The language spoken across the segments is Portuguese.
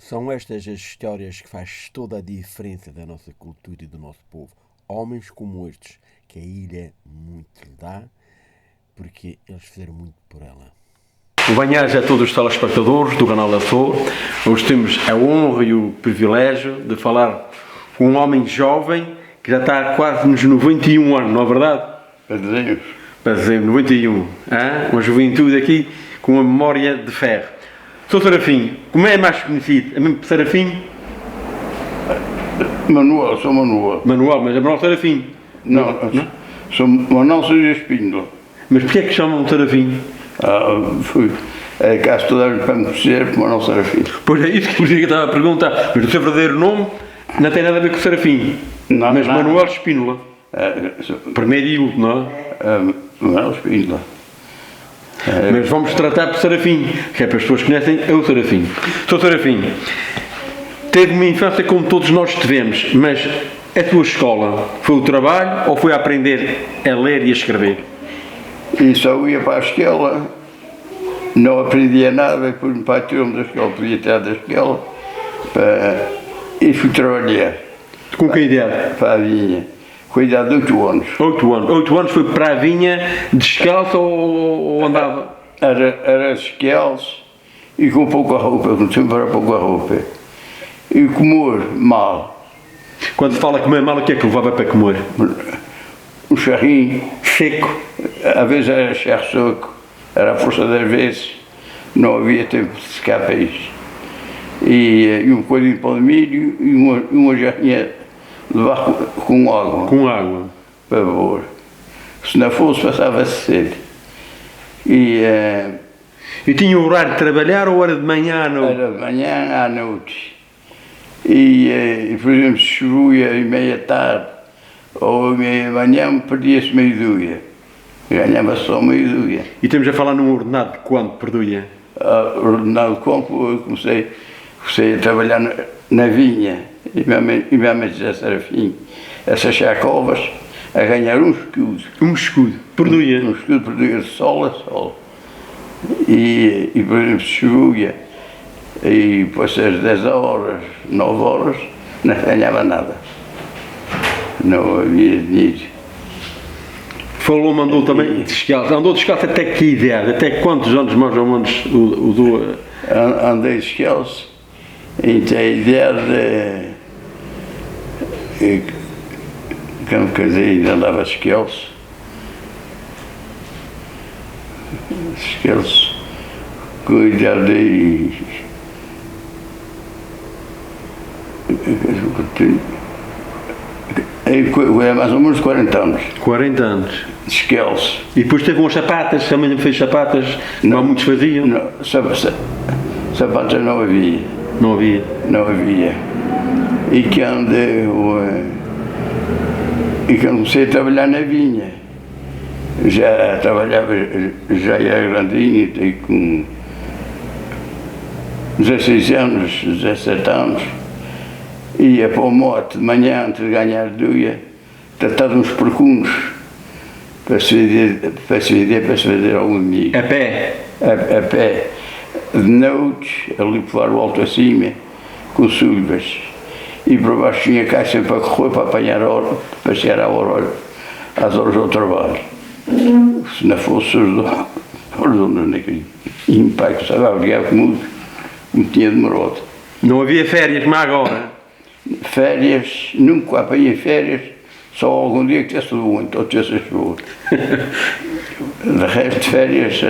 São estas as histórias que faz toda a diferença da nossa cultura e do nosso povo. Homens como estes, que a ilha muito lhe dá, porque eles fizeram muito por ela. Bem-ajas a todos os telespectadores do canal Açor. Hoje temos a honra e o privilégio de falar com um homem jovem que já está quase nos 91 anos, não é verdade? Para dizer 91. Uma juventude aqui com uma memória de ferro. Sou Serafim. Como é mais conhecido? É mesmo Serafim? Manuel, sou Manuel. Manuel, mas é Manuel Serafim. Não, sou Manuel Sousa Espíndola. Mas porquê é que chamam Serafim? Fui. É que estudar para me conhecer por Manuel Serafim. Pois é isso que eu estava a perguntar. Mas o seu verdadeiro nome não tem nada a ver com Serafim. Não, mas não. Manuel Espíndola. Primeiro e último, não é? Manuel Espíndola. Mas vamos tratar por Serafim, que é para as pessoas que conhecem, é o Serafim. Sou Serafim. Teve uma infância como todos nós tivemos, mas a tua escola foi o trabalho ou foi a aprender a ler e a escrever? E só ia para a escola, não aprendia nada, depois me partiu-me da escola, podia tirar da escola, e fui trabalhar. Com que idade? Para a vinha. Com a idade de 8 anos. 8 anos. 8 anos foi para a vinha descalço ou andava? Era descalço e com pouca roupa, como sempre era pouca roupa. E comer mal. Quando se fala comer mal, o que é que levava para comer? Um charrinho seco, às vezes era charro seco, era a força das vezes, não havia tempo de secar peixe. E um bocadinho de pão de milho e uma jarrinha de barro com água. Com água. Para beber. Se não fosse, passava-se sede. E tinha o horário de trabalhar ou era de manhã à noite? Era de manhã à noite. Por exemplo, se chovia em meia tarde ou em meia manhã, perdia-se meio-dia. Ganhava só meio-dia. E estamos a falar num ordenado de quanto por dia? Ordenado de quanto? Eu comecei a trabalhar na vinha, e minha mãe já Serafim, a sachar covas, a ganhar um escudo. Um escudo? Por dia? Um escudo por dia, de sol a sol. E por exemplo, se chovia, e depois às 10 horas, 9 horas, não ganhava nada. Não havia dinheiro. Falou-me, andou também descalço. Andou descalço até que idade? Até quantos anos mais ou menos usou? Andei descalço até a idade quando casei ainda andava descalço. Descalço com a idade é mais ou menos 40 anos. 40 anos. Descalço. E depois teve umas sapatas, também fez sapatas, não muitos faziam? Não, sapatos não havia. Não havia? Não havia. E quando comecei a trabalhar na vinha, já trabalhava, já era grandinho, com 16 anos, 17 anos, ia para o mote de manhã antes de ganhar dia, tratar de uns percunhos para se vender algum dinheiro. A pé? A pé. De noite, ali para o alto acima, com sulvas. E por baixo tinha caixa para correr, para apanhar a hora, para chegar às horas do trabalho. Se não fosse os donos naquele. E o pai que estava a brigar comigo, me tinha demorado. Não havia férias, mas agora? Férias, nunca apanhei férias, só algum dia que tivesse doente, ou tivesse chuva. De resto de férias,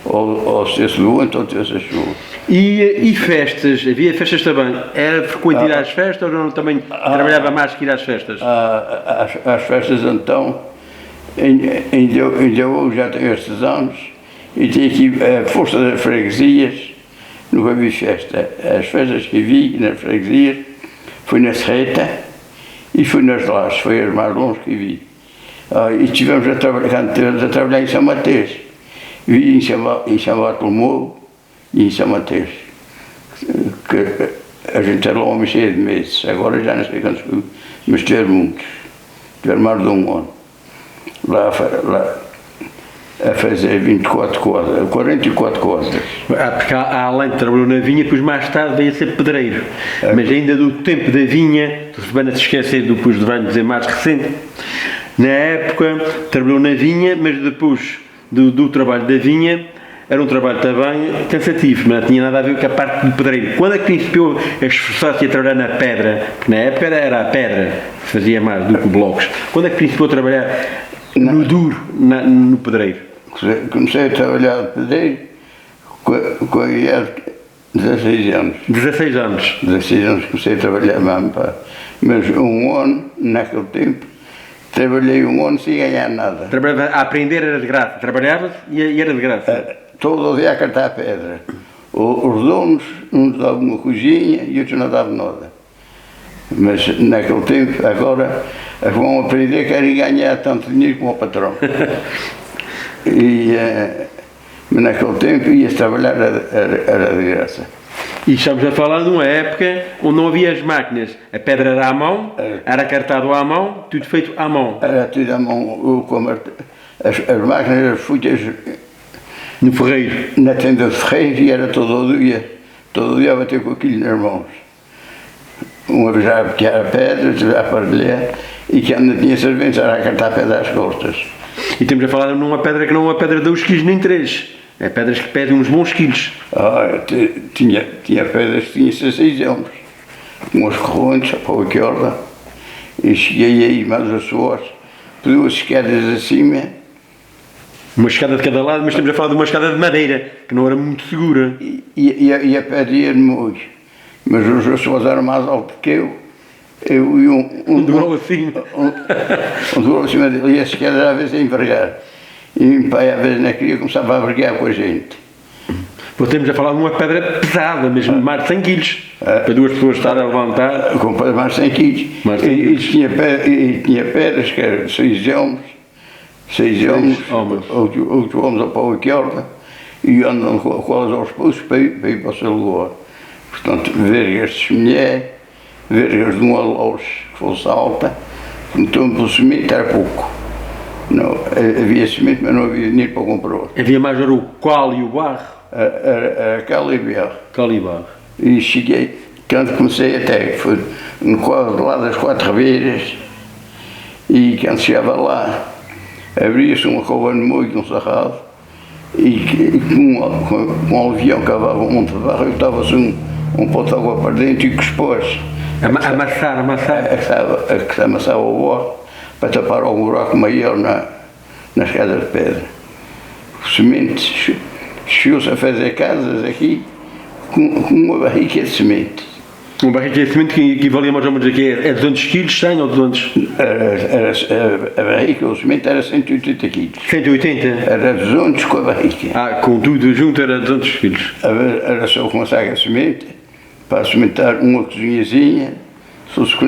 ou se tivesse doente, ou tivesse chuva. E festas? Havia festas também? Era frequente ir às festas ou não, também trabalhava mais que ir às festas? As festas então, ainda hoje já tenho estes anos, e tenho aqui a força das freguesias, nunca vi festa. As festas que vi nas freguesias foi na Serreta e foi nas Lajes, foi as mais longe que vi. E tivemos a trabalhar em São Mateus. Vi em São Bartolomeu e em São Mateus. Que a gente era lá uma cheia de meses, agora já não sei quantos, mas tiveram muitos. Tiveram mais de um ano. Lá a fazer 24 quadras, 44 quadras. Porque além de trabalhou na vinha, depois mais tarde veio a ser pedreiro. Mas ainda do tempo da vinha, se vai se esquecer depois de dizer mais recente, na época trabalhou na vinha, mas depois do trabalho da vinha, era um trabalho também cansativo, mas não tinha nada a ver com a parte do pedreiro. Quando é que principiou a esforçar-se a trabalhar na pedra? Porque na época era a pedra que se fazia mais do que blocos. Quando é que principiou a trabalhar no duro, no pedreiro? Comecei a trabalhar de pedreiro com a idade de 16 anos. 16 anos. 16 anos comecei a trabalhar mesmo, pá. Mas um ano, naquele tempo, trabalhei um ano sem ganhar nada. A aprender era de graça, trabalhava e era de graça. Todo dia a cartar pedra. Os donos, uns davam uma coisinha e outros não davam nada. Mas naquele tempo, agora, vão aprender que querem ganhar tanto dinheiro como o patrão. Mas naquele tempo ia-se trabalhar, era de graça. E estamos a falar de uma época onde não havia as máquinas. A pedra era à mão, era cartado à mão, tudo feito à mão. Era tudo à mão. As máquinas eram feitas no ferreiro. Na tenda de ferreiro e era todo dia a bater com aquilo nas mãos. Uma vez já a pequear a pedra, já a partilhar, e que ainda tinha serventes era a cartar a pedra às costas. E estamos a falar numa pedra que não é uma pedra de 2 kg nem 3. É pedras que pedem uns bons quilos. Tinha pedras que tinham 16 anos, com as correntes, a pau que horda, e cheguei aí mais as suas, 2 escadas acima. Uma escada de cada lado, mas estamos a falar de uma escada de madeira, que não era muito segura. E a pedra ia de molho, mas os pessoas eram mais altos que eu e um durou assim. Um durou acima dele, e a escada às vezes a envergar. E meu pai às vezes não queria, começava a brigar com a gente. Estamos a falar de uma pedra pesada, mesmo mais de 100 kg, para 2 pessoas estarem a levantar. Com mais de 100 kg. E tinha pedras que eram 6 homens, 8 homens a pau e horda, e andam com elas aos poucos para ir para o seu lugar. Portanto, vergas de mulher, vergas de um alós que fosse alta, então pelo semente era pouco. Não, havia semente, mas não havia dinheiro para comprar. Havia mais era o cal e o barro? Era cal e barro. Cal e barro. E cheguei, quando comecei até, foi no quadro lá das 4 ribeiras, e quando chegava lá, abria-se uma cova no molho, um sarrado, e com um alvião cavava um monte de barro, e estava-se um pote de água para dentro e cuspôs. Amassar. Que se amassava o barro, para tapar o buraco maior na escada de pedra. O semente chegou-se a fazer casas aqui com uma barrica de semente. Uma barrica de semente que equivalia mais ou menos aqui é 200 kg, 100 ou 200? A barrica, o semente era 180 kg. 180? Era 200 com a barrica. Com tudo junto era 200 kg. Era só com uma saca de semente, para sementar uma cozinhazinha.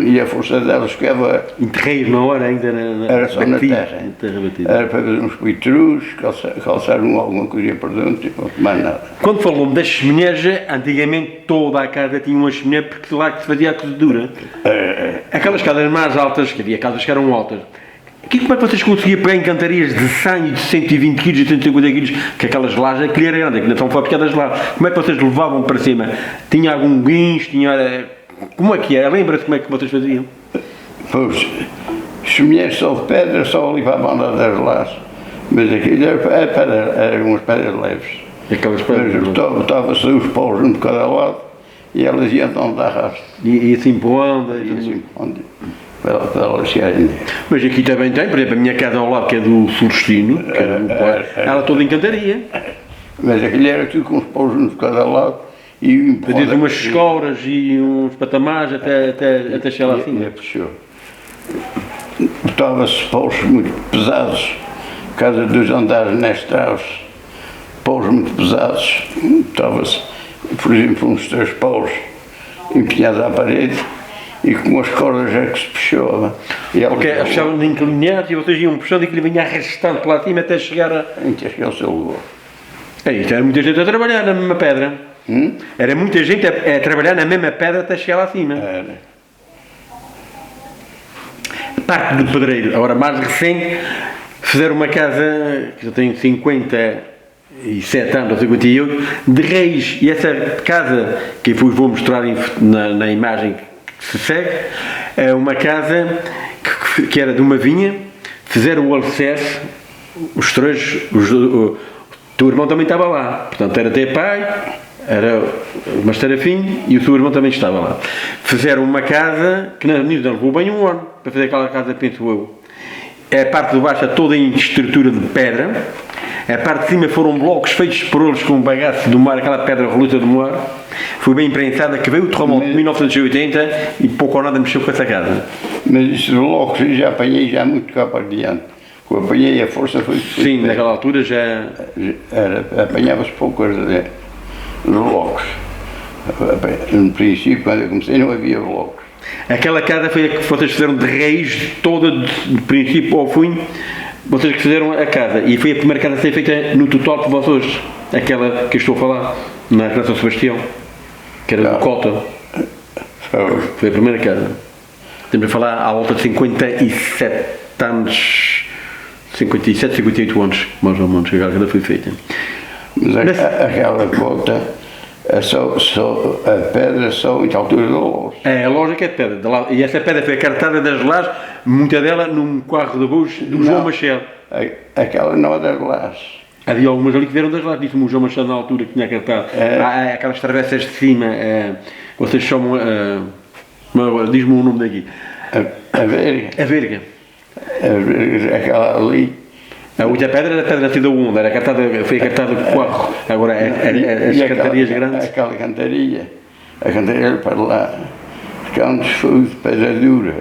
E a força delas ficava. Em terreiro, na hora ainda era só na terra. Era para fazer uns pitrus, calçar alguma coisa por dentro, mais nada. Quando falou-me das chaminées, antigamente toda a casa tinha uma chaminé porque lá que se fazia a cozedura. Aquelas casas mais altas, que havia casas que eram altas. Como é que vocês conseguiam pegar em cantarias de 100 e de 120 kg e 150 kg, que aquelas lajes, aquilo era grande, que ainda estão fabricadas lá. Como é que vocês levavam para cima? Tinha algum guincho, como é que era? Lembra-se como é que vocês faziam? Pois, chaminées só de pedra, só ali para a banda das lajes. Mas aquilo eram umas pedras leves. Aquelas pedras? Botava-se os paus um de cada lado e elas iam andando a arrasto. E assim pondo? E assim pondo. Para elas chegarem. Mas aqui também tem, por exemplo, a minha casa ao lado, que é do Celestino, que é do pai, ela toda em cantaria. Mas aquilo era tudo com os paus um de cada lado. E fazia umas escoras e uns patamares até chegar lá acima. Botava-se paus muito pesados, cada 2 andares nestraus, paus muito pesados. Botava-se, por exemplo, uns 3 paus empenhados à parede e com as cordas é que se puxava. Ok, achavam de inclinados e vocês iam puxando e aquilo vinha arrastando para lá acima até chegar ao seu lugar. Isto era muita gente a trabalhar na mesma pedra. Era muita gente a trabalhar na mesma pedra até chegar lá acima. Era. A parte do pedreiro, agora mais recente, fizeram uma casa, que eu tenho 57 anos, ou 58, de raiz. E essa casa, que depois vou mostrar na imagem que se segue, é uma casa que era de uma vinha, fizeram o alicerce, os três, o teu irmão também estava lá, portanto era teu pai, era o Mastarafim e o seu irmão também estava lá. Fizeram uma casa que na avenida levou bem um ano para fazer aquela casa, penso eu. A parte de baixo é toda em estrutura de pedra, a parte de cima foram blocos feitos por eles com bagaço do mar, aquela pedra reluta do mar. Foi bem imprensada, que veio o terremoto de 1980 e pouco ou nada mexeu com essa casa. Mas esses blocos eu já apanhei já muito cá para diante. Quando apanhei a força foi... Sim, naquela altura já... Apanhava-se poucos blocos. No princípio, quando eu comecei, não havia blocos. Aquela casa foi a que vocês fizeram de raiz, toda de princípio ao fim, vocês que fizeram a casa. E foi a primeira casa a ser feita no total por vocês. Aquela que eu estou a falar, na São Sebastião, que era do Cota. Foi a primeira casa. Estamos a falar à volta de 57 anos, 57, 58 anos, mais ou menos, que a casa foi feita. Mas aquela Cota, a pedra só em altura da loja. É, a loja que é de pedra. E essa pedra foi acartada das lajes, muita dela num carro de bus do João Machado. Aquela não é das lajes. Havia algumas ali que vieram das lajes, disse-me o João Machado na altura que tinha acartado. Aquelas travessas de cima, vocês chamam, diz-me o nome daqui. A verga. A verga. Aquela ali. A outra pedra era a pedra nascida onde? Era acartada, foi acartada com o carro. Agora, as cantarias grandes. Aquela cantaria. A cantaria para lá. Porque antes foi de pedra dura.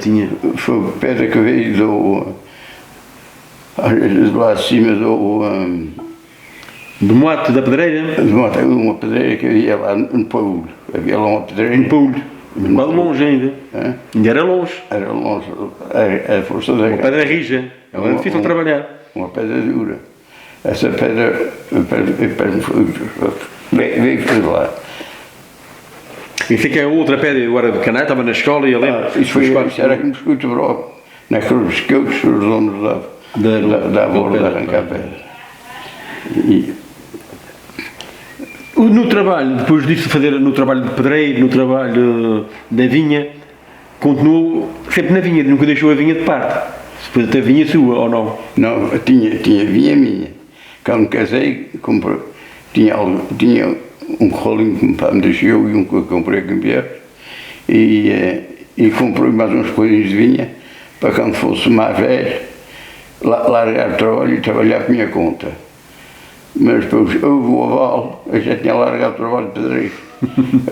Tinha. Foi pedra que veio do lá de cima do Moate da Pedreira? Uma pedreira que havia lá no Paulo. Havia lá uma pedreira. No Paulo. Quase longe ainda. Ainda era longe. Era longe. A força da... Uma pedra rija. Ela é difícil de trabalhar. Uma pedra dura. Essa pedra veio para lá. E sei que a outra pedra agora de Caná, estava na escola e eu lembro. Isso era que nos escuta bravo. Naqueles biscoitos que os donos da bola de arrancar a pedra. No trabalho, depois disso fazer no trabalho de pedreiro, no trabalho da vinha, continuou sempre na vinha, nunca deixou a vinha de parte. Depois até vinha sua, ou não? Não, tinha vinha minha. Quando me casei, tinha um rolinho que me pai me deixou e um que eu comprei aqui em Pierre. E comprei mais uns coisinhos de vinha para quando fosse mais velho, largar o trabalho e trabalhar por minha conta. Mas depois houve o aval, eu já tinha largado o trabalho de pedreiro.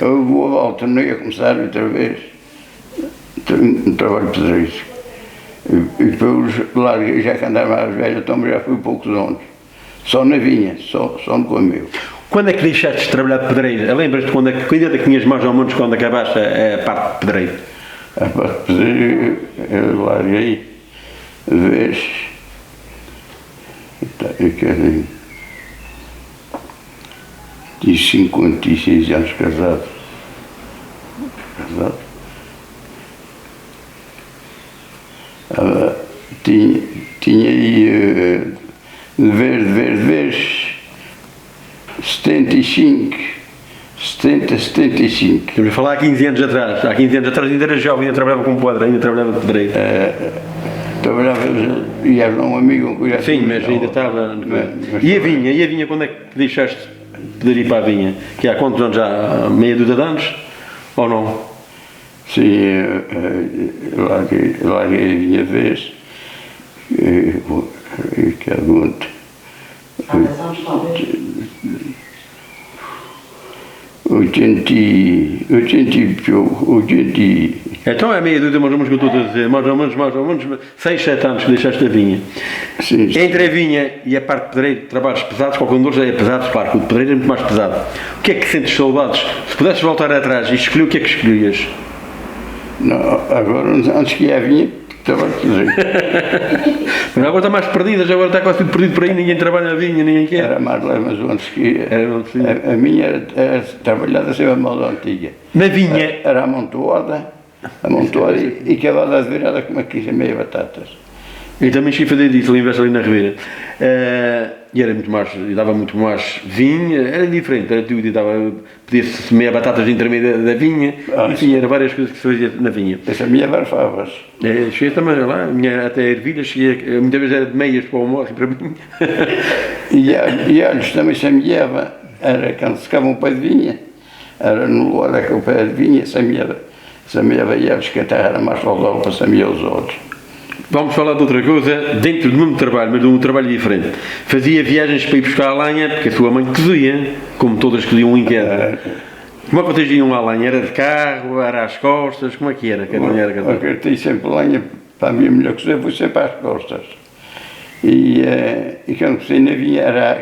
Houve o aval, tornei a começar outra vez no trabalho de pedreiro. E depois larguei, já que andava mais velho, então já fui poucos anos. Só na vinha, só no comeu. Quando é que deixaste de trabalhar de pedreiro? Lembras-te quando é que idade tinhas mais ou menos quando acabaste a parte de pedreiro? A parte de pedreiro eu larguei de vez. Tinha 56 anos casado. Tinha aí de vez 75. Estamos a falar há 15 anos atrás. Há 15 anos atrás ainda era jovem, ainda trabalhava como padre, ainda trabalhava de pedreiro. Trabalhava, ia um amigo que sim, mas ainda estava. E a vinha, quando é que deixaste de ir para a vinha? Que há quantos anos? Já há meia dúzia de anos? Ou não? Sim, larguei a minha vez. Que aguento. 80. Então é meia dúzia, mais ou menos, que eu estou a dizer, mais ou menos 6, 7 anos que deixaste a vinha. Sim. Entre a vinha e a parte de pedreiro, trabalhos pesados, qualquer um deles é pesado, claro que o de pedreiro é muito mais pesado. O que é que sentes saudades? Se pudesses voltar atrás e escolher, o que é que escolhias? Não, agora, antes que ia a vinha, trabalho de pedreiro. Mas agora está mais perdida, agora está quase tudo perdido por aí, ninguém trabalha na vinha, ninguém quer. Era mais leve, mas antes que ia. A minha era trabalhada sempre a moda antiga. Na vinha? Era amontoada e cavada de virada como aqui, meia batatas. Eu também cheguei a fazer disso, ali em ali na Ribeira. E era muito mais, dava muito mais vinha, era diferente, era tudo, podia-se semear batatas entre meio da vinha, enfim, eram várias coisas que se fazia na vinha. Essa minha barfavas. Cheguei também lá, até a ervilha, cheguei, muitas vezes era de meias para o almoço para mim. E alhos também semeava, era quando secava um pé de vinha, era no lugar que o pé de vinha semeava alhos, que a terra era mais saudável para semear os outros. Vamos falar de outra coisa, dentro do mesmo trabalho, mas de um trabalho diferente. Fazia viagens para ir buscar a lenha, porque a sua mãe cozia, como todas coziam em casa. Como é que vocês iam à lenha? Era de carro, era às costas, como é que era? Eu tenho sempre lenha, para a minha mulher cozer, foi sempre às costas. E quando cozia na vinha, era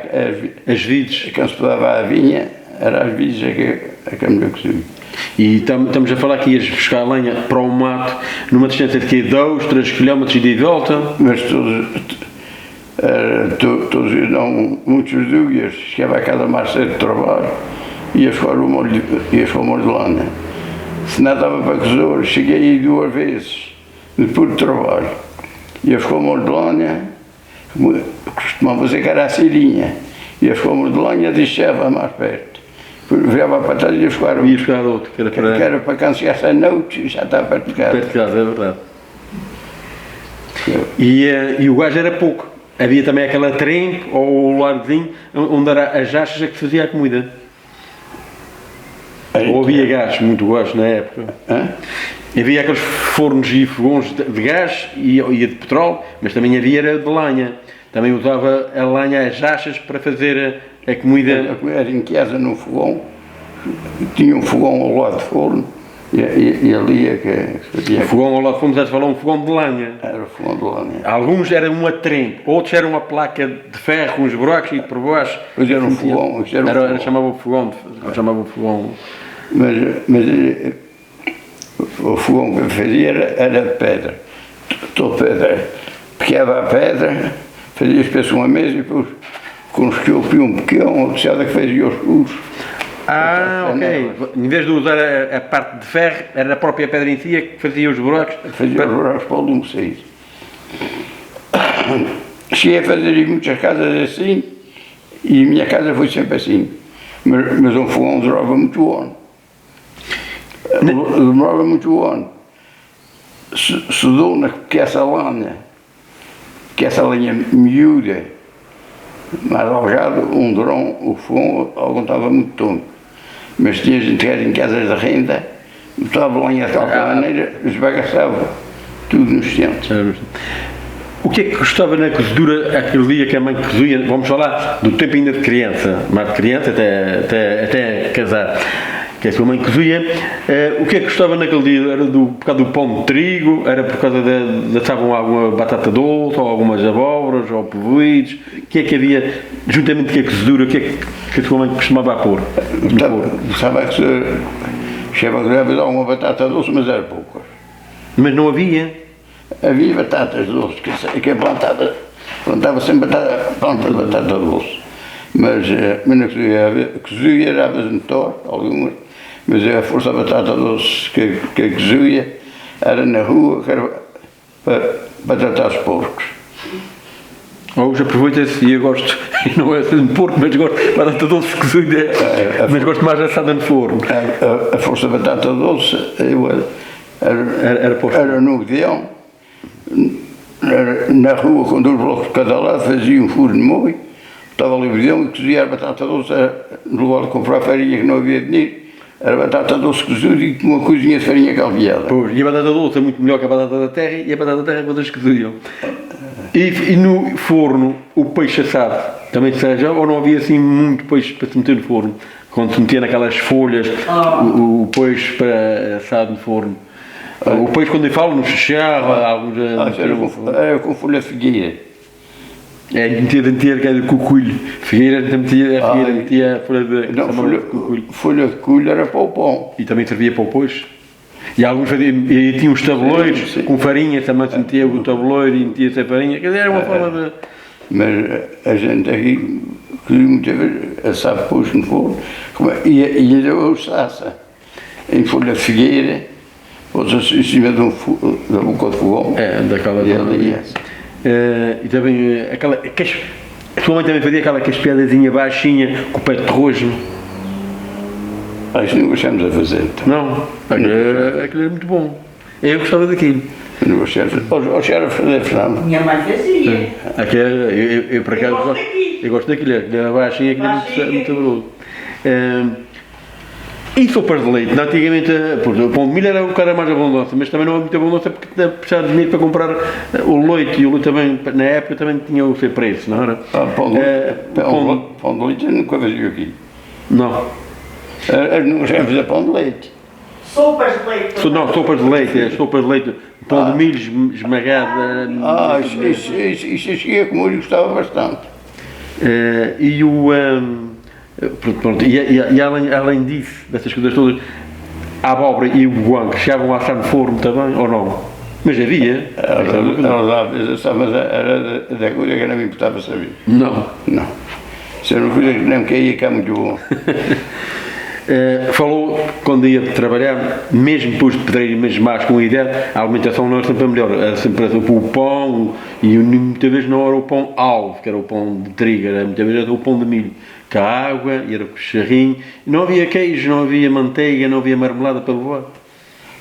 as vides. Quando se dava a vinha, era as vides que a mulher cozia. E estamos a falar que ias buscar a lenha para o mato numa distância de 2, 3 km de ida e volta. Mas todos não, muitos dias, chegava a casa mais cedo de trabalho, ia buscar o molho de lenha. Se não dava para cozer, cheguei aí 2 vezes, depois do trabalho. Ia buscar o molho de lenha, costumava fazer que era a cirinha. Ia buscar o molho de lenha e deixava mais perto. Virava para trás e ia buscar outro. Ia buscar outro, que era para quando chegasse à noite, já estava perto de casa. Perto de casa, é verdade. E o gás era pouco. Havia também aquela trempe ou o largozinho onde era as achas a que se fazia a comida. Ou havia gás, muito gás na época. Havia aqueles fornos e fogões de gás e de petróleo, mas também havia de lenha. Também usava a lenha, as achas para fazer a comida. Era em casa no fogão, tinha um fogão ao lado do forno e ali é que fazia. O fogão ao lado do forno, estás a falar um fogão de lenha. Era o fogão de lenha. Alguns eram uma trempe, outros eram uma placa de ferro com uns buracos e por baixo. Pois era um fogão. Chamava o fogão. Mas o fogão que eu fazia era de pedra. Toda pedra. Pegava a pedra, fazia espécie uma mesa e depois com os que eu pia um pequeno, a que fazia os furos. Ok. Em vez de usar a parte de ferro, era a própria pedra em si que fazia os buracos? Fazia os buracos para o lume sair. Cheguei a fazer em muitas casas assim, e a minha casa foi sempre assim. Mas um fogão durava muito ano. Demorava muito ano. Se dou que essa lenha miúda, mais algado, um drão, o fogão, algum estava muito tonto. Mas tinha gente que era em casas de renda, botava lenha de qualquer maneira, esbagaçava tudo nos centros. O que é que gostava na cozedura aquele dia que a mãe cozia? Vamos falar do tempo ainda de criança, mais de criança até casar, que a sua mãe cozia. O que é que gostava naquele dia? Era por causa do pão de trigo? Era por causa de achavam alguma batata doce, ou algumas abóboras, ou povoides? O que é que havia, juntamente com a cozedura, o que é que a sua mãe costumava pôr? Gostava que havia alguma batata doce, mas era poucas. Mas não havia? Havia batatas doces, que plantava sempre planta de batata doce. Mas não cozia era a vez em tor, algumas, mas a força da batata doce que cozia era na rua, que era para tratar os porcos. Hoje aproveita-se e eu gosto, não é assim de porco, mas gosto de batata doce cozida, mas gosto mais assada no forno. A força da batata doce era no guião, na rua com 2 blocos de cada lado, fazia um furo de molho, estava ali o guião e cozia a batata doce, no lugar de comprar farinha que não havia dinheiro, era batata doce cozida e uma coisinha de farinha caldeada. Pois, e a batata doce é muito melhor que a batata da terra, e a batata da terra é quando coziam. E no forno, o peixe assado, também seja, ou não havia assim muito peixe para se meter no forno? Quando se metia naquelas folhas, o peixe para assado no forno. O peixe, quando eu falo, no chachava, alguns... Era com folha de figueira. Metia que era de coculho. Figueira, metia a folha de... Não, folha de coculho era para o pão. E também servia para o peixe. E alguns tinham os tabuleiros, com farinha, também se metia o tabuleiro e metia-se a farinha. Quer dizer, era uma forma de... Mas a gente aqui, muitas vezes, assava peixe no forno, e ainda usaça em folha de figueira, outros em cima da boca de fogão. Daquela... E também aquela. A sua mãe também fazia aquela caspiadazinha baixinha com o pé de rojo. Isso nunca chegamos a fazer. Não, aquilo era muito bom. Eu gostava daquilo. Nunca chegamos a fazer, Fernando. Minha mãe fazia. Eu por acaso eu gosto daquilo, aquilo baixinho, aquilo é muito saboroso. E sopas de leite, antigamente o pão de milho era o cara mais abundância, mas também não é muito abundância porque tinha que precisar de dinheiro para comprar o leite, e o leite também, na época também tinha o seu preço, não era? Pão de leite eu nunca fazia aqui. Não. Nunca chegamos a fazer pão de leite. Sopas de leite. Não, sopas de leite, sopas de leite, pão de milho esmagado. Isso eu cheguei a comer e gostava bastante. Pronto, e além disso, dessas coisas todas, a abóbora e o guanco chegavam a assar no forno também, ou não? Mas havia. Mas era da coisa que não me importava saber. Não. Não. Isso era uma coisa que não me caía, que é muito bom. Falou quando ia trabalhar, mesmo depois de pedreiro, mesmo mais com a ideia, a alimentação não era sempre a melhor, era sempre o pão, e muitas vezes não era o pão alvo, que era o pão de trigo, era muitas vezes era o pão de milho, com a água, e era com o charrinho, não havia queijo, não havia manteiga, não havia marmelada para levar.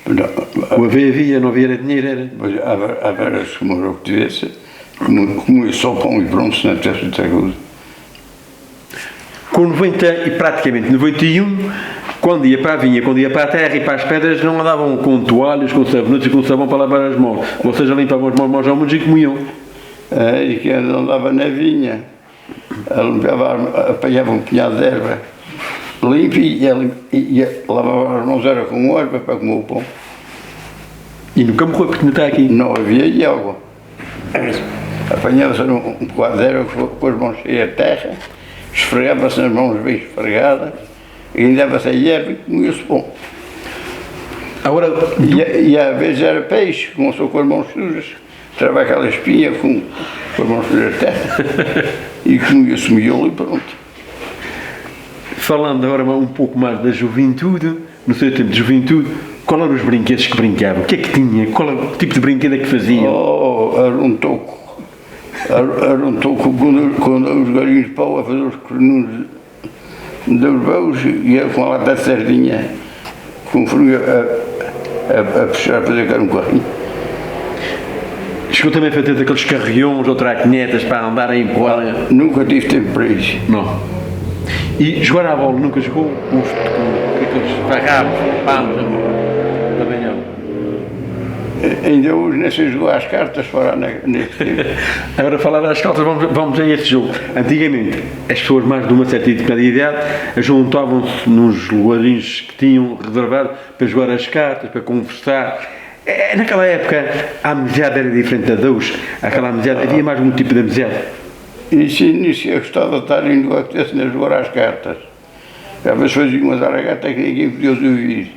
Não havia, não havia dinheiro, era. Mas há várias que morou que tivesse, como só pão e pronto, se não tivesse outra coisa. Com 90 e praticamente 91, quando ia para a vinha, quando ia para a terra e para as pedras, não andavam com toalhas, com sabonetes e com sabão para lavar as mãos. Vocês já limpavam as mãos ao mundo e comiam. E que andava na vinha, apanhava um punhado de erva limpa e lavava as mãos era com erva para comer o pão. E nunca morreu porque não está aqui. Não havia água. Apanhava-se um bocado de erva com as mãos cheias de terra, esfregava-se nas mãos bem esfregadas, e ainda dava-se a erva e comia-se pão. Agora, e às vezes era peixe, começou com as mãos sujas, tirava aquela espinha com as mãos sujas de terra, e comia-se miolo e pronto. Falando agora um pouco mais da juventude, no seu tempo de juventude, qual eram os brinquedos que brincavam? O que é que tinha? Que tipo de brinquedo é que faziam? Era um toco. Era um toco quando os galinhos de pau a fazer os cornudos dos baús, e eu com a lata de sardinha, com frio a puxar, a fazer um carrinho. Chegou também a fazer aqueles carriões ou traquinetas para andar a empurrar? Nunca tive tempo para isso. Não. E jogar à bola nunca jogou? Com aqueles farrapos, palmas, também não? Ainda hoje nem sei jogar às cartas fora neste tempo. Agora falar às cartas, vamos a esse jogo. Antigamente, as pessoas mais de uma certa idade juntavam-se nos lugarinhos que tinham reservado para jogar as cartas, para conversar. Naquela época a amizade era diferente da de hoje. Aquela amizade, havia mais um tipo de amizade. Nisso eu gostava de estar indo a jogar às cartas. Às vezes fazia uma zaragata que ninguém podia ouvir.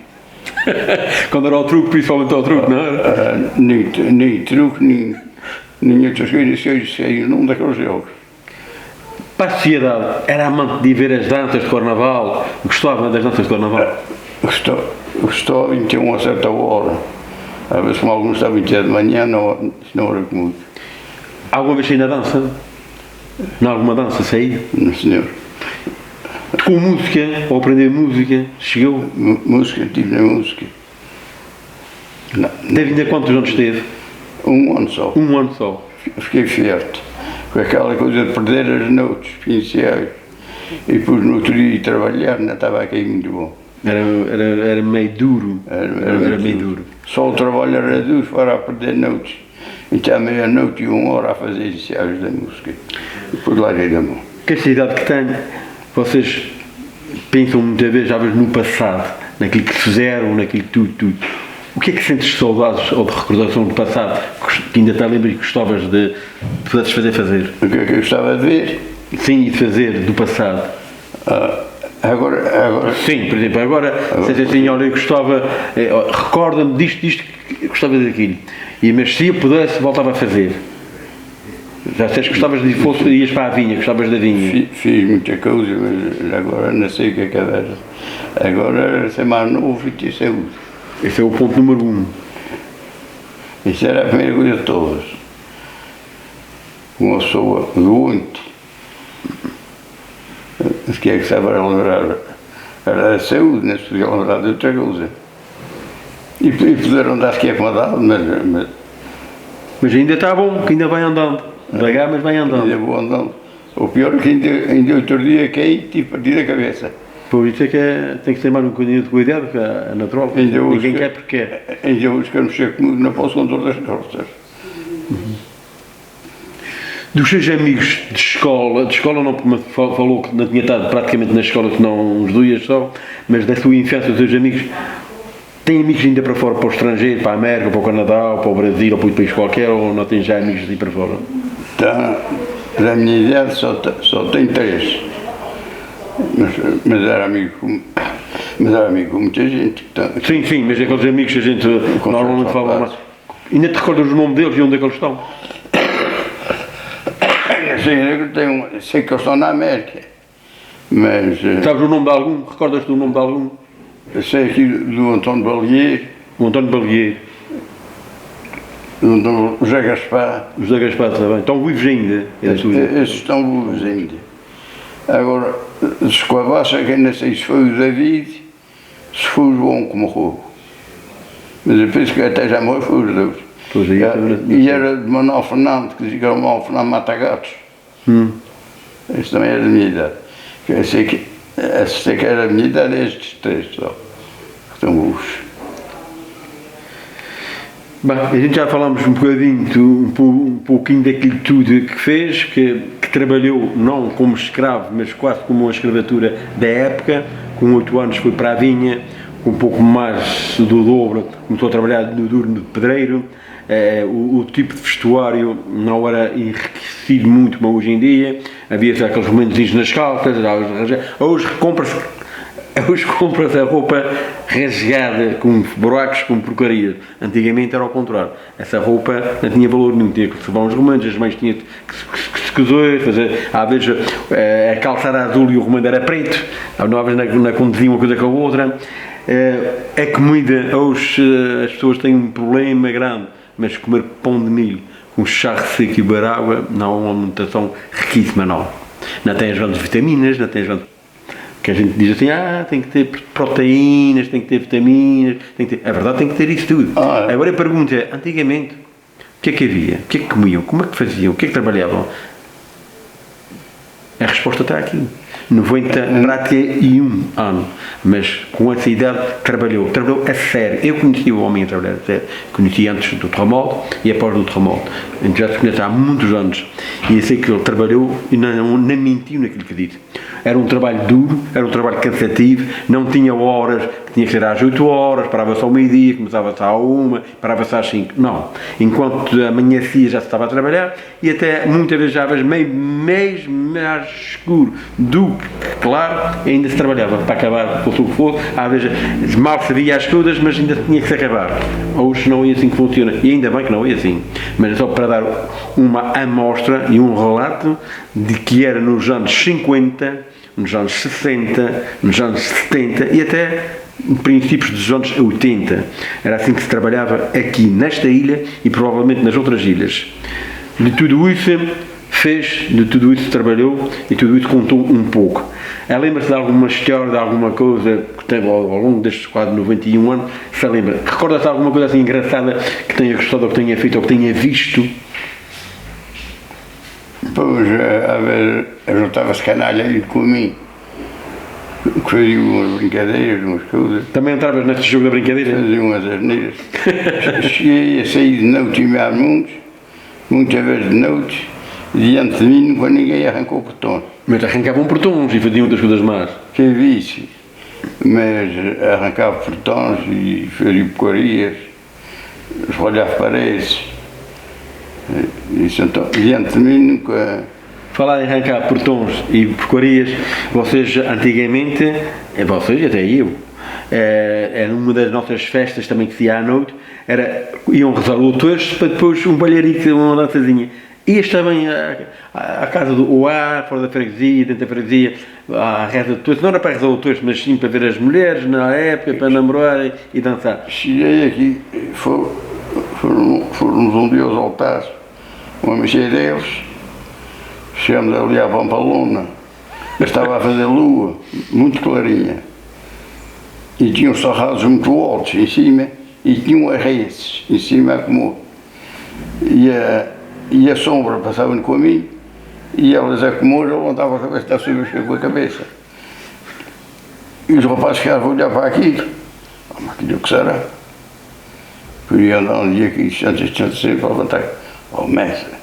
Quando era ao truque, principalmente ao truque, não era? Nem truque, nem outras coisas que saíram num daqueles jogos. Para a sociedade, era amante de ir ver as danças de Carnaval? Gostava das danças de Carnaval? Gostava de ter uma certa hora. Às vezes, como alguns estavam de manhã, não era comigo. Alguma vez saí na dança? Em alguma dança saí? Não, senhor. Com música, ou aprender música, chegou? Música, estive na música. Teve ainda quantos anos teve? Um ano só. Um ano só. Fiquei farto. Com aquela coisa de perder as notas iniciais. E depois no outro dia de trabalhar, não estava aqui muito bom. Era meio duro. Era meio duro. Só o trabalho era duro, fora a perder notas. Então, à meia-noite e 1 hora a fazer iniciais da música. Depois larguei da mão. Com esta idade que tenho, vocês pensam muitas vezes, já no passado, naquilo que fizeram, naquilo que tudo. O que é que sentes de saudades ou de recordação do passado que ainda te lembras e gostavas de fazer? O que é que eu gostava de ver? Sim, e de fazer do passado. Agora... Sim, por exemplo, agora se assim, olha, eu gostava, recorda-me disto, eu gostava daquilo. Mas se eu pudesse, voltava a fazer. Já disseste que gostavas de ias para a vinha, gostavas da vinha. Fiz muita coisa, mas agora não sei o que é que era. Agora era ser mais novo e ter saúde. Esse é o ponto número 1. Isso era a primeira coisa de todas. uma pessoa doente, se quer que sabe lembrar, era a saúde, não se podia lembrar de outra coisa. E puderam dar sequer com a dado, Mas ainda está bom, que ainda vai andando. Devagar, mas vai andando. ainda vou andando. O pior é que ainda outro dia caí, tive partido a cabeça. Por isso é que tem que ter mais um bocadinho de cuidado, que é natural. Ainda Ninguém hoje quer porque quer. Ainda hoje quero mexer comigo, não posso com todas as costas. Dos seus amigos de escola não, porque me falou que não tinha estado praticamente na escola, senão uns dias só, mas da sua infância, dos seus amigos, tem amigos ainda para fora, para o estrangeiro, para a América, para o Canadá, ou para o Brasil, ou para outro país qualquer, ou não tem já amigos assim para fora? Tá, da minha idade só tem 3. Mas era amigo com muita gente. Sim, mas aqueles amigos que a gente normalmente fala. Ainda te recordas o nome deles e onde é que eles estão? Sei que eles estão na América, mas Sabes o nome de algum? Recordas-te do nome de algum? sei aqui do António Balier, O António Balier, do José Gaspar. o José Gaspar também. Estão vivos ainda? É da sua idade. Esses estão vivos ainda. Agora, se com a baixa, quem não sei se foi o David, se foi o João que morreu. Mas eu penso que até já morreu foi os dois. Pois aí, E era de Manuel Fernando, que dizia que era o Manuel Fernando Mata-Gatos. Esse também era da minha idade. Eu sei que era da minha idade, estes 3 só. Que estão vivos. Bem, a gente já falámos um bocadinho, um pouquinho daquilo tudo que fez, que trabalhou não como escravo, mas quase como uma escravatura da época. Com 8 anos foi para a vinha, com um pouco mais do dobro, começou a trabalhar no durno de pedreiro. O tipo de vestuário não era enriquecido muito como hoje em dia, havia já aqueles momentos nas calças, hoje compra-se a roupa rasgada, com buracos, com porcaria. Antigamente era ao contrário, essa roupa não tinha valor nenhum, tinha que se levar uns romandos, as mães tinham que se cozer, fazer, às vezes a calça era azul e o romando era preto, não, às vezes não conduzia uma coisa com a outra. A comida, hoje as pessoas têm um problema grande, mas comer pão de milho com charro seco e barágua não é uma alimentação riquíssima, não tem as grandes vitaminas, não tem as grandes... que a gente diz assim, tem que ter proteínas, tem que ter vitaminas, tem que ter... É verdade, tem que ter isso tudo. Agora a pergunta é, antigamente, o que é que havia? O que é que comiam? Como é que faziam? O que é que trabalhavam? A resposta está aqui. 91 anos, mas com essa idade trabalhou a sério. Eu conheci o homem a trabalhar a sério, conheci antes do terremoto e após do terremoto. A gente já se conhece há muitos anos e eu sei que ele trabalhou e não mentiu naquilo que disse. Era um trabalho duro, era um trabalho cansativo, não tinha horas, tinha que ser às 8 horas, parava-se ao meio-dia, começava-se à 1, parava-se às 5. Não. Enquanto amanhecia já se estava a trabalhar e até muitas vezes já meio mais escuro do que claro, ainda se trabalhava para acabar, fosse o que fosse. Às vezes mal se via as coisas, mas ainda tinha que se acabar. Hoje não é assim que funciona, e ainda bem que não é assim. Mas é só para dar uma amostra e um relato de que era nos anos 50, nos anos 60, nos anos 70 e até princípios dos anos 80. Era assim que se trabalhava aqui nesta ilha e provavelmente nas outras ilhas. De tudo isso fez, de tudo isso trabalhou e tudo isso contou um pouco. Lembra-se de alguma história, de alguma coisa que teve ao longo destes quase 91 anos? Se lembra? Recorda-se de alguma coisa assim engraçada que tenha gostado, ou que tenha feito, ou que tenha visto? Pois, a ver, eu juntava-se canalha ali comigo, que fazia umas brincadeiras, umas coisas. Também entravas neste jogo da brincadeira? Fazia umas asneiras. Cheguei a sair de noite e meia muitas vezes de noite, diante de mim nunca ninguém arrancou portões. Mas arrancavam portões e faziam outras coisas más. Quem visse, mas arrancava portões e fazia porcarias, esfolhava paredes. Isso então, diante de mim nunca... Falar em arrancar portões e porcarias, vocês antigamente, vocês e até eu, era uma das nossas festas também que se ia à noite, iam rezar o terço para depois um balharico, uma dançazinha. Ias também à casa do OA, fora da freguesia, dentro da freguesia, à reza do terço, não era para rezar o terço, mas sim para ver as mulheres na época, para namorar e dançar. Cheguei aqui, fomos um dia aos altares, uma mexer deles, Chegamos ali à Pampalona, estava a fazer lua, muito clarinha. E tinha os sarrados muito altos em cima e tinham arredes em cima como. E a sombra passava no caminho e elas a comer, eu levantava a cabeça da sua com a cabeça. E os rapazes ficavam a olhar para aquilo. Mas aquilo que será? Queria andar um dia aqui, distante sempre para levantar. Oh, mestre!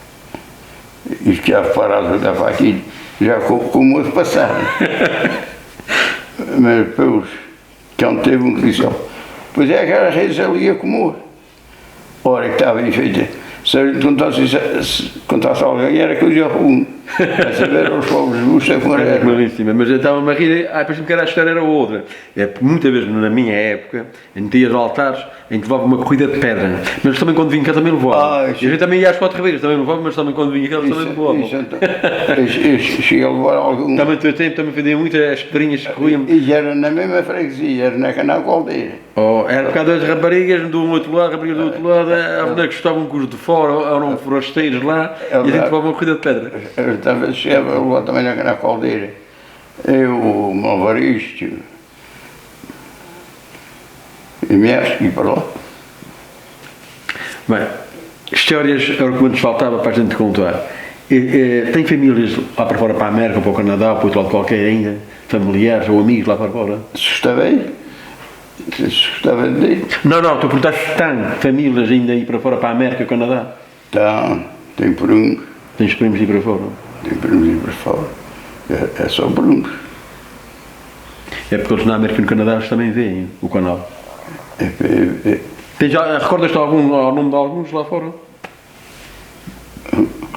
E ficava parado a olhar para aquilo, já com o moço passado. Mas depois, quando teve um que disse, pois é, aquela rede ali a comer. Ora, que estava bem feita. Se eu contasse alguém, era que eu já ruim. A saber, os povos buscam com É claríssima, mas eu estava-me a rir, parece-me que era a história era outra. É porque muitas vezes, na minha época, em dias altares, em que levava uma corrida de pedra, mas também quando vinha cá também levava. E a gente também ia às 4 ribeiras, também levava, mas também quando vinha cá também levava. Cheguei a levar algum. Também no teu tempo, também fazia muitas pedrinhas que corriam. E era na mesma freguesia, era na Canal Caldeira. Oh, era por causa das raparigas do outro lado, raparigas do outro lado, a mulher que gostavam com os de fora, eram forasteiros lá, e a gente levava uma corrida de pedra. Chegava lá também na Caldeira. Eu, o Malvaristo, e me acho que ir para lá. Bem, histórias era o que nos faltava para a gente contar. Tem famílias lá para fora, para a América, para o Canadá, para outro lado qualquer ainda? Familiares ou amigos lá para fora? Se gostava de ir. Não, estou a perguntar se tem famílias ainda aí para fora, para a América, Canadá? Tem por um. Tens primos aí para fora? Tem primos aí para fora. É só por um. É porque eles na América e no Canadá eles também veem o canal. Recordas-te ao nome de alguns lá fora?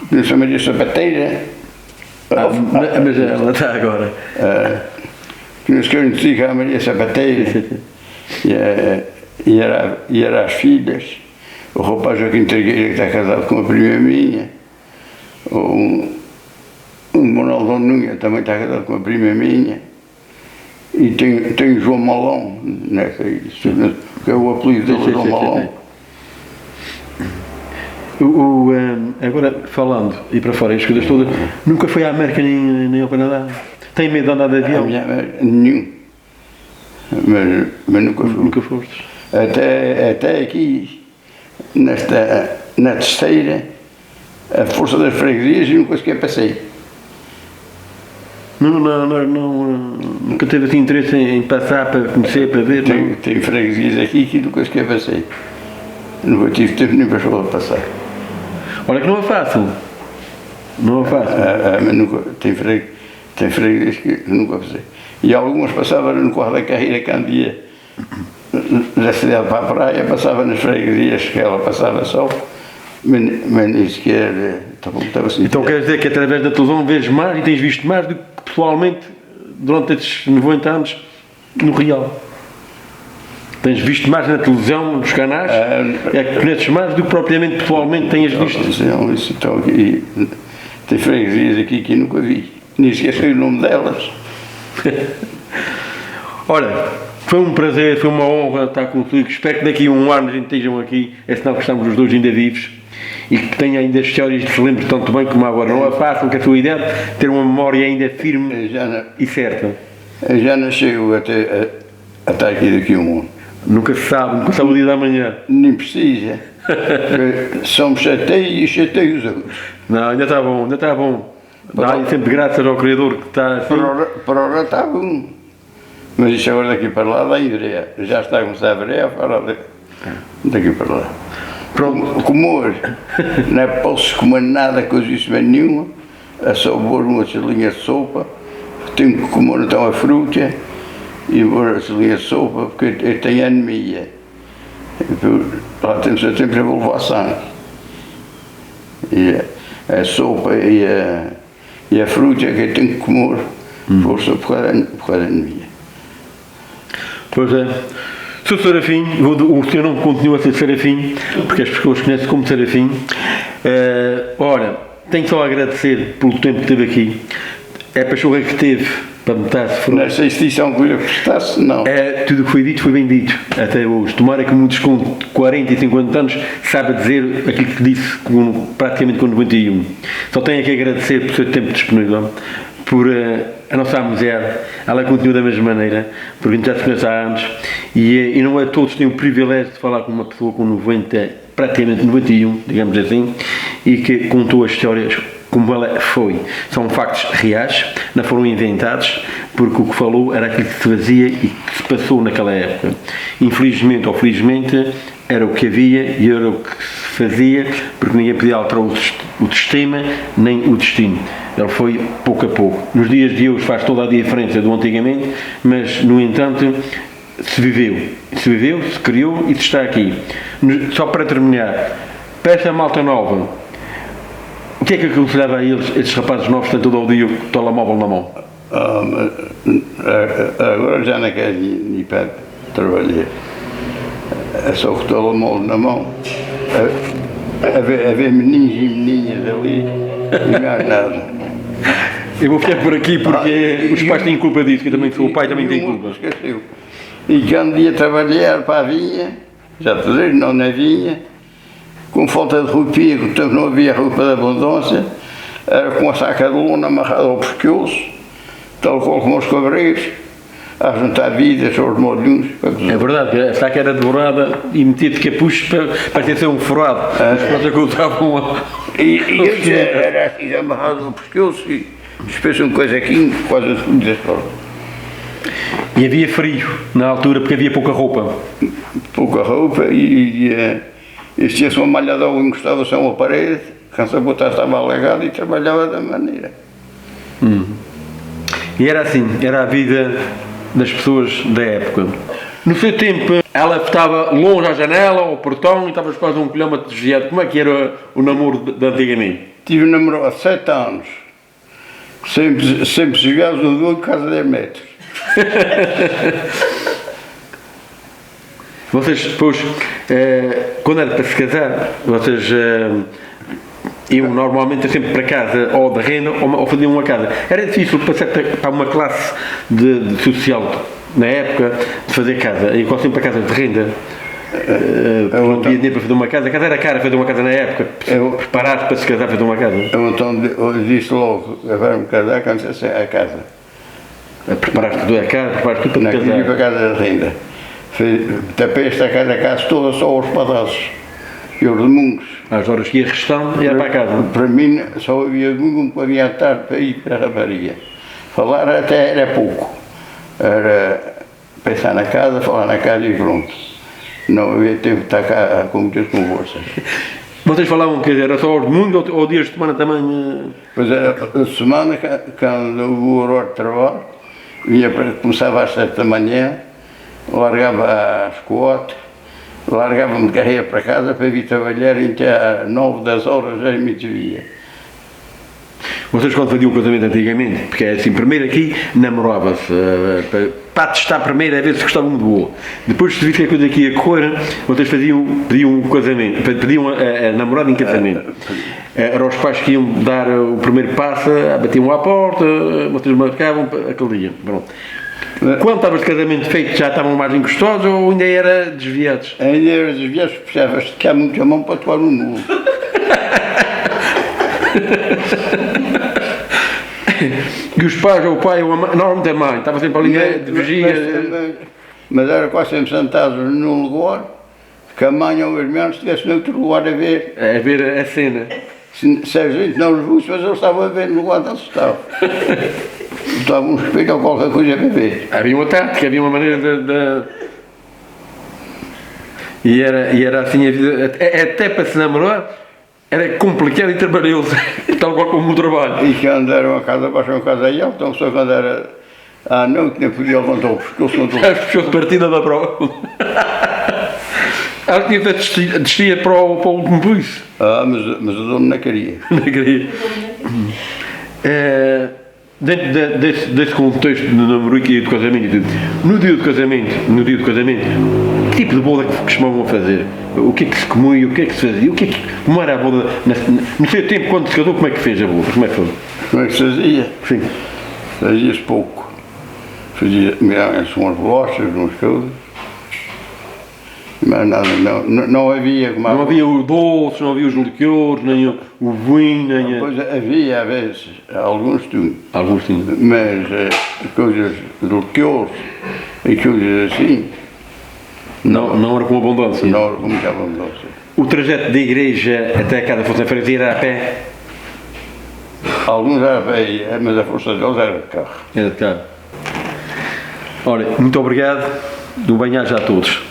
Conheço a Maria Sapateira. Mas ela está agora. Conheço que eu digo a Maria Sapateira. E era as filhas. O rapaz Joaquim Trigueira, que está casado com a prima minha. O Manuel Nunes também está casado com a prima minha. E tem o João Malão, né, que é o apelido dele, João Malão. Agora, falando, e para fora, as coisas todas, nunca foi à América nem ao Canadá? Tem medo de andar de avião? Nenhum. Mas nunca fui. Nunca foste? Até aqui, na terceira, a força das freguesias, nunca sequer passei. Nunca teve assim interesse em passar para conhecer, para ver? Tem freguesias aqui que nunca sequer passei. Nunca tive tempo nem para passar. Olha que não é fácil. Não é fácil. Mas nunca, tem freguesias que nunca passei. E algumas passavam no corre da carreira que andia da cidade para a praia, passava nas freguesias que ela passava só. Mas nem sequer estava assim. Então quer dizer que através da televisão vês mais e tens visto mais do que pessoalmente durante estes 90 anos no real? Tens visto mais na televisão, nos canais? É que conheces mais do que propriamente pessoalmente tenhas visto? Então, aqui, tem freguesias aqui que nunca vi. Nem sequer sei o nome delas. Olha, foi um prazer, foi uma honra estar contigo. Espero que daqui a um ano a gente estejam aqui. É sinal que estamos os dois ainda vivos. E que tenha ainda histórias que se lembre tanto bem como agora. Não é fácil, que a tua ideia ter uma memória ainda firme e certa. Já nasceu até aqui daqui a um ano. Nunca se sabe o dia da manhã. Nem precisa. Só me chateio e chateio os outros. Não, ainda está bom, ainda está bom. Dá sempre graças ao Criador que está assim. Para ora está bom. Mas isto agora daqui para lá dá ideia. Já está a começar a ver daqui para lá. Pronto, comer, não é posso comer nada, coisíssima nenhuma, é só pôr uma selinha de sopa, tenho que comer então a fruta e pôr a selinha de sopa porque eu tenho anemia. Lá temos sempre a levar sangue. E a sopa e a fruta que eu tenho que comer, força por causa da anemia. Pois é. Sou Serafim, o seu nome continua a ser Serafim, porque as pessoas conhecem como Serafim. Ora, tenho só a agradecer pelo tempo que esteve aqui. É a pachorra que teve para metade se foram. Nessa extinção que eu prestasse, não. Tudo o que foi dito foi bem dito, até hoje. Tomara que muitos com 40 e 50 anos saibam dizer aquilo que disse praticamente com 91. Só tenho que agradecer por seu tempo disponível, por a nossa mulher, ela continua da mesma maneira, porque a gente já se conhece há anos, e não é todos que têm o privilégio de falar com uma pessoa com 90, praticamente 91, digamos assim, e que contou as histórias como ela foi. São factos reais, não foram inventados, porque o que falou era aquilo que se fazia e que se passou naquela época. Infelizmente ou felizmente, era o que havia e era o que se fazia, porque ninguém podia alterar o sistema nem o destino. Ele foi pouco a pouco. Nos dias de hoje faz toda a diferença do antigamente, mas, no entanto, se viveu, se criou e se está aqui. Só para terminar, para esta malta nova, o que é que aconselhava a eles, esses rapazes novos, que têm todo o dia o telemóvel na mão? Agora já não quero ir para trabalhar. É só com o telemóvel na mão. A ver meninos e menininas ali e mais nada. Eu vou ficar por aqui porque os pais têm culpa disso, que eu também sou o pai, também tem culpa. Esqueceu. E quando ia trabalhar para a vinha, já te digo, não na vinha, com falta de roupinha, porque não havia roupa de abundância, era com a saca de lona amarrada ao pescoço, tal qual como os cabreiros, a juntar vidas aos molhos. É verdade, a saca era devorada e metia de capucho para ter ser um furado. Os pais ocultavam E eles era assim, amarrado ao pescoço e despês uma coisa aqui, quase tudo dessa forma. E havia frio na altura porque havia pouca roupa. Pouca roupa e tinha-se uma malhada ou encostava-se a uma parede, quando a bota estava alegada e trabalhava da maneira. E era assim, era a vida das pessoas da época. No seu tempo, ela estava longe à janela, ao portão, e estava quase a 1 quilómetro desviado. Como é que era o namoro de antigamente? Tive namoro há 7 anos, sempre desviados no doido, casa 10 metros. Vocês depois, quando era para se casar, vocês iam normalmente sempre para casa ou de renda ou faziam uma casa. Era difícil passar para uma classe de social na época de fazer casa. Eu quase sempre para casa de renda. Não havia dinheiro para fazer uma casa. A casa era cara fazer uma casa na época. Preparar para se casar fazer uma casa. Eu então disse logo, agora me casar, quando se a casa. Preparaste tudo a casa, preparaste tudo para Não te queria ir para casar. casa de renda. Tapei esta casa toda só aos pedaços. E aos domingos. Às horas que ia restando, ia para a casa. Para mim, só havia domingo um bocadinho à tarde para ir para a rapariga. Falar até era pouco. Era pensar na casa, falar na casa e pronto. Não havia tempo de estar cá com muitas conversas. Vocês falavam que era só aos domingos ou dias de semana também? Pois era, a semana, quando o horário de trabalho, começava às 7 da manhã, largava às 4, largava-me de carreira para casa para vir trabalhar até às 9, 10 horas, já me desvia. Vocês quando faziam o casamento antigamente, porque é assim, primeiro aqui namorava-se, para testar primeiro a ver se gostavam um do outro. Depois se visse que a coisa aqui ia correr, vocês pediam um casamento, pediam a namorada em casamento. Eram os pais que iam dar o primeiro passo, batiam à porta, vocês marcavam aquele dia. Pronto. Quando estava de casamento feito já estavam mais encostados ou ainda era desviados? Ainda era desviados, precisava esticar muito a mão para tomar um novo. E os pais, ou o pai, ou a mãe, normalmente a mãe, estava sempre ali de vigia. Mas era quase sempre sentados num lugar, que a mãe ou o irmão estivesse noutro lugar a ver. A ver a cena. Se a gente não os visse, mas eles estavam a ver no lugar onde eles estavam. Estava um espelho ou qualquer coisa para ver. Havia uma tática, havia uma maneira de... E era assim a vida, até para se namorar, era complicado e trabalhoso, tal qual como o trabalho. E quando era a casa baixa, uma casa alta, então só quando era à noite, nem podia levantar o pescoço. As pessoas partida da prova. Ela tinha que descia para o último piso. Mas o dono não queria. Não queria. Dentro desse contexto de namoro e de casamento e tudo, no dia do casamento, que tipo de boda que costumavam a fazer? O que é que se comia, o que é que se fazia, como era a boda, no seu tempo, quando se casou, como é que fez a boda? Como é que foi? Como é que se fazia? Sim. Fazia-se pouco. Fazia, são as bolachas, umas coisas. Mas nada, não havia como Não havia o doce, não havia os liquores, nem o vinho, nem Pois havia, às vezes, alguns tinham. alguns tinham. Mas coisas de liquores e coisas assim, Não era com abundância. não era com muita abundância. O trajeto da igreja até a casa da Fonte Freguesia era a pé? Alguns era bem, mas a força deles era de carro. Era de carro. Olha, muito obrigado. Do bem-aja a todos.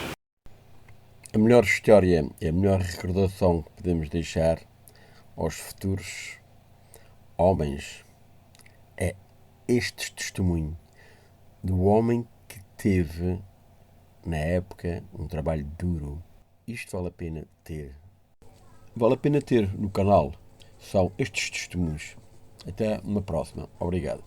A melhor história e a melhor recordação que podemos deixar aos futuros homens é este testemunho do homem que teve, na época, um trabalho duro. Isto vale a pena ter. Vale a pena ter no canal. São estes testemunhos. Até uma próxima. Obrigado.